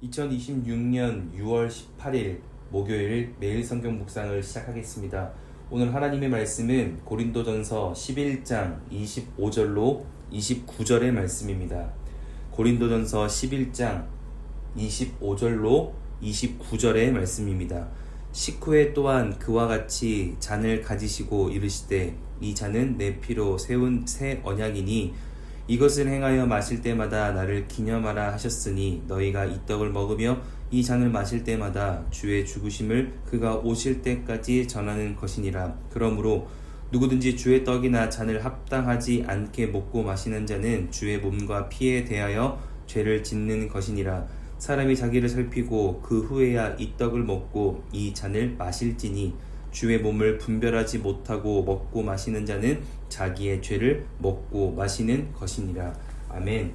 2026년 6월 18일 목요일 매일 성경 묵상을 시작하겠습니다. 오늘 하나님의 말씀은 고린도전서 11장 25절로 29절의 말씀입니다. 고린도전서 11장 25절로 29절의 말씀입니다. 식후에 또한 그와 같이 잔을 가지시고 이르시되 이 잔은 내 피로 세운 새 언약이니 이것을 행하여 마실 때마다 나를 기념하라 하셨으니 너희가 이 떡을 먹으며 이 잔을 마실 때마다 주의 죽으심을 그가 오실 때까지 전하는 것이니라. 그러므로 누구든지 주의 떡이나 잔을 합당하지 않게 먹고 마시는 자는 주의 몸과 피에 대하여 죄를 짓는 것이니라. 사람이 자기를 살피고 그 후에야 이 떡을 먹고 이 잔을 마실지니 주의 몸을 분별하지 못하고 먹고 마시는 자는 자기의 죄를 먹고 마시는 것이니라. 아멘.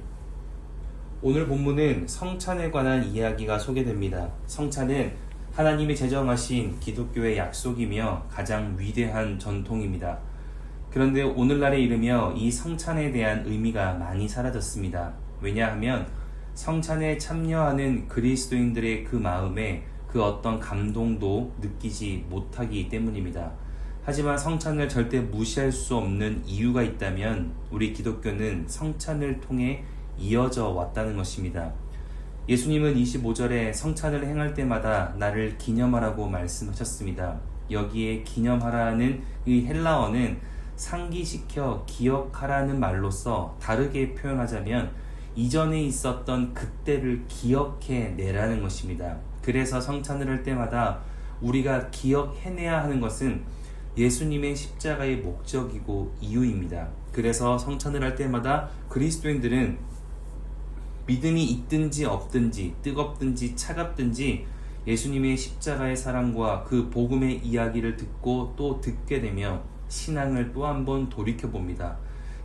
오늘 본문은 성찬에 관한 이야기가 소개됩니다. 성찬은 하나님이 제정하신 기독교의 약속이며 가장 위대한 전통입니다. 그런데 오늘날에 이르며 이 성찬에 대한 의미가 많이 사라졌습니다. 왜냐하면 성찬에 참여하는 그리스도인들의 그 마음에 그 어떤 감동도 느끼지 못하기 때문입니다. 하지만 성찬을 절대 무시할 수 없는 이유가 있다면 우리 기독교는 성찬을 통해 이어져 왔다는 것입니다. 예수님은 25절에 성찬을 행할 때마다 나를 기념하라고 말씀하셨습니다. 여기에 기념하라는 이 헬라어는 상기시켜 기억하라는 말로써 다르게 표현하자면 이전에 있었던 그때를 기억해 내라는 것입니다. 그래서 성찬을 할 때마다 우리가 기억해내야 하는 것은 예수님의 십자가의 목적이고 이유입니다. 그래서 성찬을 할 때마다 그리스도인들은 믿음이 있든지 없든지 뜨겁든지 차갑든지 예수님의 십자가의 사랑과 그 복음의 이야기를 듣고 또 듣게 되며 신앙을 또 한 번 돌이켜봅니다.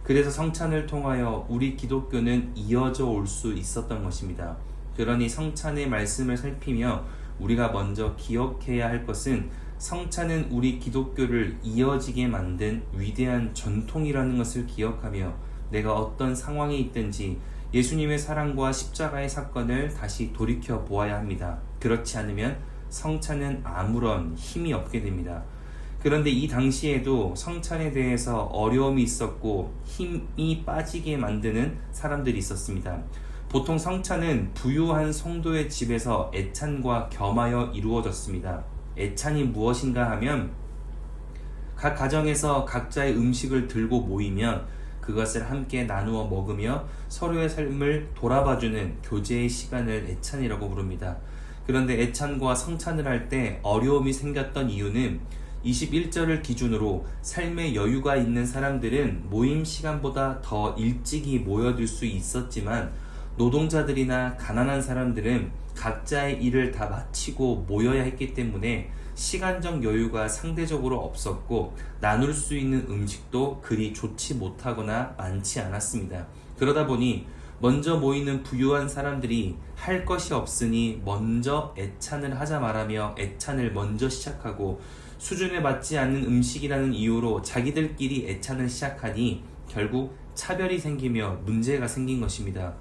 그래서 성찬을 통하여 우리 기독교는 이어져 올 수 있었던 것입니다. 그러니 성찬의 말씀을 살피며 우리가 먼저 기억해야 할 것은 성찬은 우리 기독교를 이어지게 만든 위대한 전통이라는 것을 기억하며 내가 어떤 상황에 있든지 예수님의 사랑과 십자가의 사건을 다시 돌이켜 보아야 합니다. 그렇지 않으면 성찬은 아무런 힘이 없게 됩니다. 그런데 이 당시에도 성찬에 대해서 어려움이 있었고 힘이 빠지게 만드는 사람들이 있었습니다. 보통 성찬은 부유한 성도의 집에서 애찬과 겸하여 이루어졌습니다. 애찬이 무엇인가 하면 각 가정에서 각자의 음식을 들고 모이면 그것을 함께 나누어 먹으며 서로의 삶을 돌아봐주는 교제의 시간을 애찬이라고 부릅니다. 그런데 애찬과 성찬을 할 때 어려움이 생겼던 이유는 21절을 기준으로 삶의 여유가 있는 사람들은 모임 시간보다 더 일찍이 모여들 수 있었지만 노동자들이나 가난한 사람들은 각자의 일을 다 마치고 모여야 했기 때문에 시간적 여유가 상대적으로 없었고 나눌 수 있는 음식도 그리 좋지 못하거나 많지 않았습니다. 그러다 보니 먼저 모이는 부유한 사람들이 할 것이 없으니 먼저 애찬을 하자 말하며 애찬을 먼저 시작하고 수준에 맞지 않는 음식이라는 이유로 자기들끼리 애찬을 시작하니 결국 차별이 생기며 문제가 생긴 것입니다.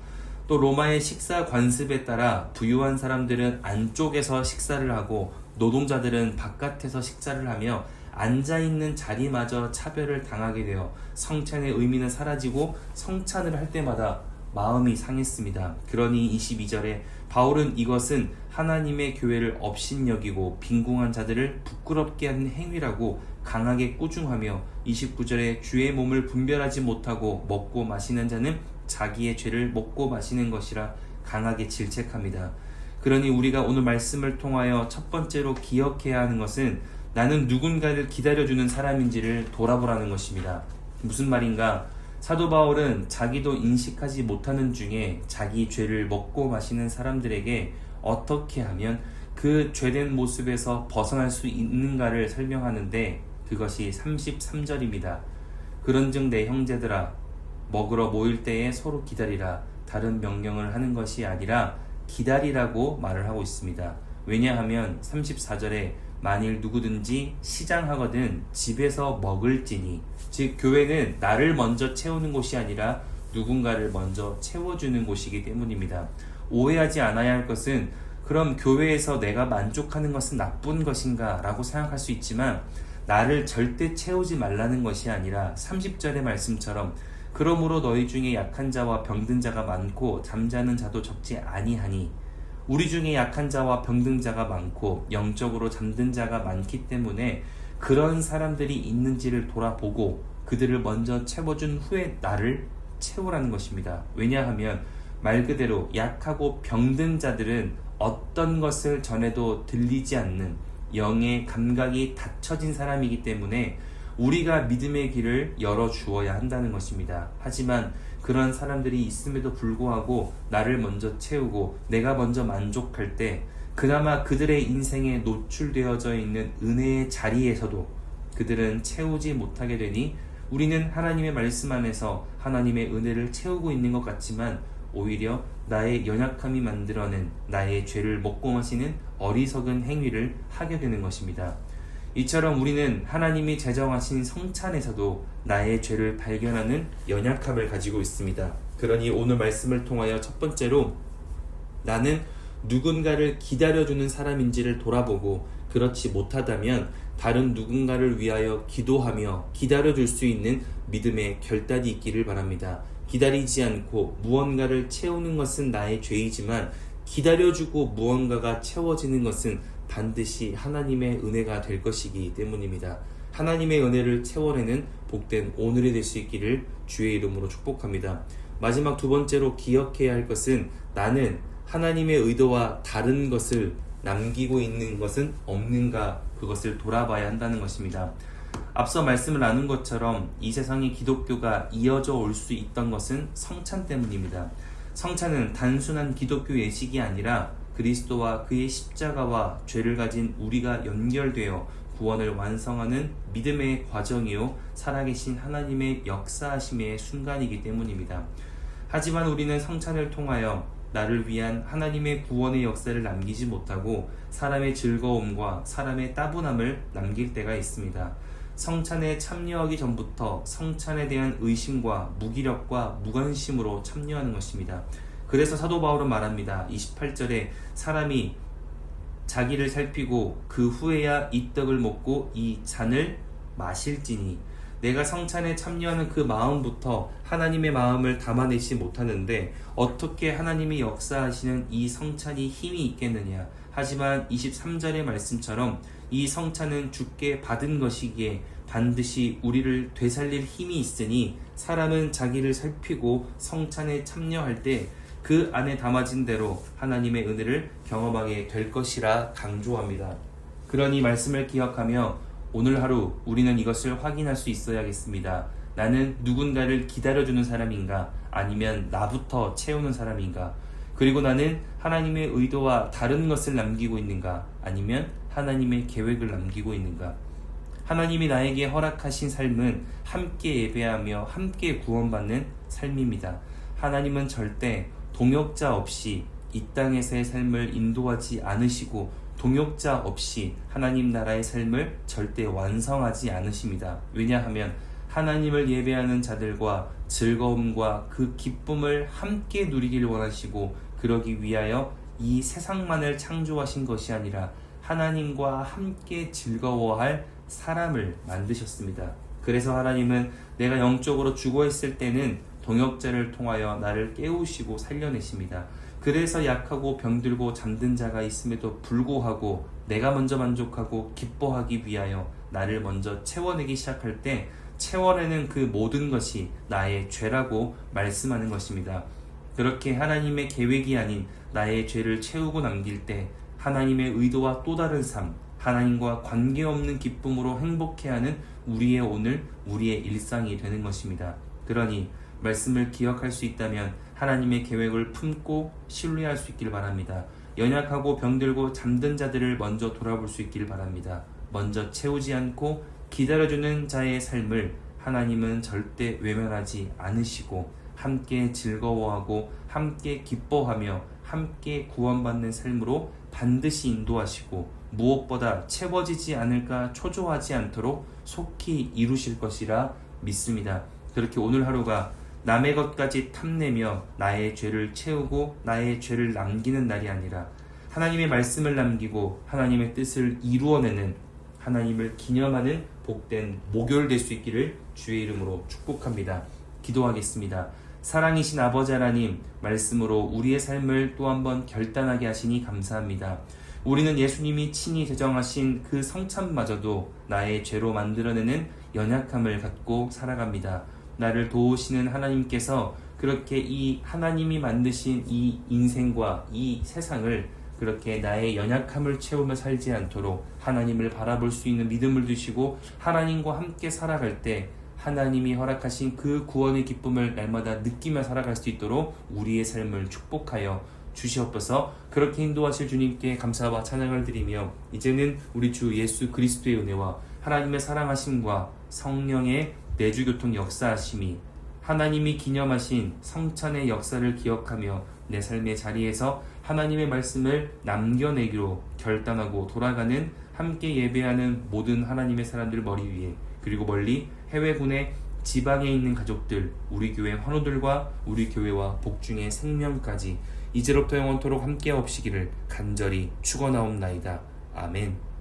또 로마의 식사 관습에 따라 부유한 사람들은 안쪽에서 식사를 하고 노동자들은 바깥에서 식사를 하며 앉아있는 자리마저 차별을 당하게 되어 성찬의 의미는 사라지고 성찬을 할 때마다 마음이 상했습니다. 그러니 22절에 바울은 이것은 하나님의 교회를 업신여기고 빈궁한 자들을 부끄럽게 하는 행위라고 강하게 꾸중하며 29절에 주의 몸을 분별하지 못하고 먹고 마시는 자는 자기의 죄를 먹고 마시는 것이라 강하게 질책합니다. 그러니 우리가 오늘 말씀을 통하여 첫 번째로 기억해야 하는 것은 나는 누군가를 기다려주는 사람인지를 돌아보라는 것입니다. 무슨 말인가? 사도 바울은 자기도 인식하지 못하는 중에 자기 죄를 먹고 마시는 사람들에게 어떻게 하면 그 죄된 모습에서 벗어날 수 있는가를 설명하는데 그것이 33절입니다. 그런즉 내 형제들아 먹으러 모일 때에 서로 기다리라. 다른 명령을 하는 것이 아니라 기다리라고 말을 하고 있습니다. 왜냐하면 34절에 만일 누구든지 시장하거든 집에서 먹을지니, 즉 교회는 나를 먼저 채우는 곳이 아니라 누군가를 먼저 채워주는 곳이기 때문입니다. 오해하지 않아야 할 것은 그럼 교회에서 내가 만족하는 것은 나쁜 것인가 라고 생각할 수 있지만 나를 절대 채우지 말라는 것이 아니라 30절의 말씀처럼 그러므로 너희 중에 약한 자와 병든 자가 많고 잠자는 자도 적지 아니하니 우리 중에 약한 자와 병든 자가 많고 영적으로 잠든 자가 많기 때문에 그런 사람들이 있는지를 돌아보고 그들을 먼저 채워준 후에 나를 채우라는 것입니다. 왜냐하면 말 그대로 약하고 병든 자들은 어떤 것을 전해도 들리지 않는 영의 감각이 닫혀진 사람이기 때문에 우리가 믿음의 길을 열어주어야 한다는 것입니다. 하지만 그런 사람들이 있음에도 불구하고 나를 먼저 채우고 내가 먼저 만족할 때 그나마 그들의 인생에 노출되어져 있는 은혜의 자리에서도 그들은 채우지 못하게 되니 우리는 하나님의 말씀 안에서 하나님의 은혜를 채우고 있는 것 같지만 오히려 나의 연약함이 만들어낸 나의 죄를 먹고 마시는 어리석은 행위를 하게 되는 것입니다. 이처럼 우리는 하나님이 제정하신 성찬에서도 나의 죄를 발견하는 연약함을 가지고 있습니다. 그러니 오늘 말씀을 통하여 첫 번째로 나는 누군가를 기다려주는 사람인지를 돌아보고 그렇지 못하다면 다른 누군가를 위하여 기도하며 기다려줄 수 있는 믿음의 결단이 있기를 바랍니다. 기다리지 않고 무언가를 채우는 것은 나의 죄이지만 기다려주고 무언가가 채워지는 것은 반드시 하나님의 은혜가 될 것이기 때문입니다. 하나님의 은혜를 채워내는 복된 오늘이 될 수 있기를 주의 이름으로 축복합니다. 마지막 두 번째로 기억해야 할 것은 나는 하나님의 의도와 다른 것을 남기고 있는 것은 없는가 그것을 돌아봐야 한다는 것입니다. 앞서 말씀을 나눈 것처럼 이 세상의 기독교가 이어져 올 수 있던 것은 성찬 때문입니다. 성찬은 단순한 기독교 예식이 아니라 그리스도와 그의 십자가와 죄를 가진 우리가 연결되어 구원을 완성하는 믿음의 과정이요 살아계신 하나님의 역사하심의 순간이기 때문입니다. 하지만 우리는 성찬을 통하여 나를 위한 하나님의 구원의 역사를 남기지 못하고 사람의 즐거움과 사람의 따분함을 남길 때가 있습니다. 성찬에 참여하기 전부터 성찬에 대한 의심과 무기력과 무관심으로 참여하는 것입니다. 그래서 사도 바울은 말합니다. 28절에 사람이 자기를 살피고 그 후에야 이 떡을 먹고 이 잔을 마실지니 내가 성찬에 참여하는 그 마음부터 하나님의 마음을 담아내지 못하는데 어떻게 하나님이 역사하시는 이 성찬이 힘이 있겠느냐. 하지만 23절의 말씀처럼 이 성찬은 주께 받은 것이기에 반드시 우리를 되살릴 힘이 있으니 사람은 자기를 살피고 성찬에 참여할 때 그 안에 담아진 대로 하나님의 은혜를 경험하게 될 것이라 강조합니다. 그러니 말씀을 기억하며 오늘 하루 우리는 이것을 확인할 수 있어야겠습니다. 나는 누군가를 기다려주는 사람인가 아니면 나부터 채우는 사람인가? 그리고 나는 하나님의 의도와 다른 것을 남기고 있는가 아니면 하나님의 계획을 남기고 있는가? 하나님이 나에게 허락하신 삶은 함께 예배하며 함께 구원받는 삶입니다. 하나님은 절대 동역자 없이 이 땅에서의 삶을 인도하지 않으시고 동역자 없이 하나님 나라의 삶을 절대 완성하지 않으십니다. 왜냐하면 하나님을 예배하는 자들과 즐거움과 그 기쁨을 함께 누리길 원하시고 그러기 위하여 이 세상만을 창조하신 것이 아니라 하나님과 함께 즐거워할 사람을 만드셨습니다. 그래서 하나님은 내가 영적으로 죽어있을 때는 동역자를 통하여 나를 깨우시고 살려내십니다. 그래서 약하고 병들고 잠든 자가 있음에도 불구하고 내가 먼저 만족하고 기뻐하기 위하여 나를 먼저 채워내기 시작할 때 채워내는 그 모든 것이 나의 죄라고 말씀하는 것입니다. 그렇게 하나님의 계획이 아닌 나의 죄를 채우고 남길 때 하나님의 의도와 또 다른 삶, 하나님과 관계없는 기쁨으로 행복해하는 우리의 오늘, 우리의 일상이 되는 것입니다. 그러니 말씀을 기억할 수 있다면 하나님의 계획을 품고 신뢰할 수 있길 바랍니다. 연약하고 병들고 잠든 자들을 먼저 돌아볼 수 있길 바랍니다. 먼저 채우지 않고 기다려주는 자의 삶을 하나님은 절대 외면하지 않으시고 함께 즐거워하고 함께 기뻐하며 함께 구원받는 삶으로 반드시 인도하시고 무엇보다 채워지지 않을까 초조하지 않도록 속히 이루실 것이라 믿습니다. 그렇게 오늘 하루가 남의 것까지 탐내며 나의 죄를 채우고 나의 죄를 남기는 날이 아니라 하나님의 말씀을 남기고 하나님의 뜻을 이루어내는, 하나님을 기념하는 복된 목요일 될 수 있기를 주의 이름으로 축복합니다. 기도하겠습니다. 사랑이신 아버지 하나님, 말씀으로 우리의 삶을 또 한번 결단하게 하시니 감사합니다. 우리는 예수님이 친히 제정하신 그 성찬마저도 나의 죄로 만들어내는 연약함을 갖고 살아갑니다. 나를 도우시는 하나님께서 그렇게 이 하나님이 만드신 이 인생과 이 세상을 그렇게 나의 연약함을 채우며 살지 않도록 하나님을 바라볼 수 있는 믿음을 주시고, 하나님과 함께 살아갈 때 하나님이 허락하신 그 구원의 기쁨을 날마다 느끼며 살아갈 수 있도록 우리의 삶을 축복하여 주시옵소서. 그렇게 인도하실 주님께 감사와 찬양을 드리며, 이제는 우리 주 예수 그리스도의 은혜와 하나님의 사랑하심과 성령의 내주교통 역사하심이, 하나님이 기념하신 성찬의 역사를 기억하며 내 삶의 자리에서 하나님의 말씀을 남겨내기로 결단하고 돌아가는, 함께 예배하는 모든 하나님의 사람들 머리 위에, 그리고 멀리 해외군의 지방에 있는 가족들, 우리 교회 환우들과 우리 교회와 복중의 생명까지 이제로부터 영원토록 함께 하옵시기를 간절히 축원하옵나이다. 아멘.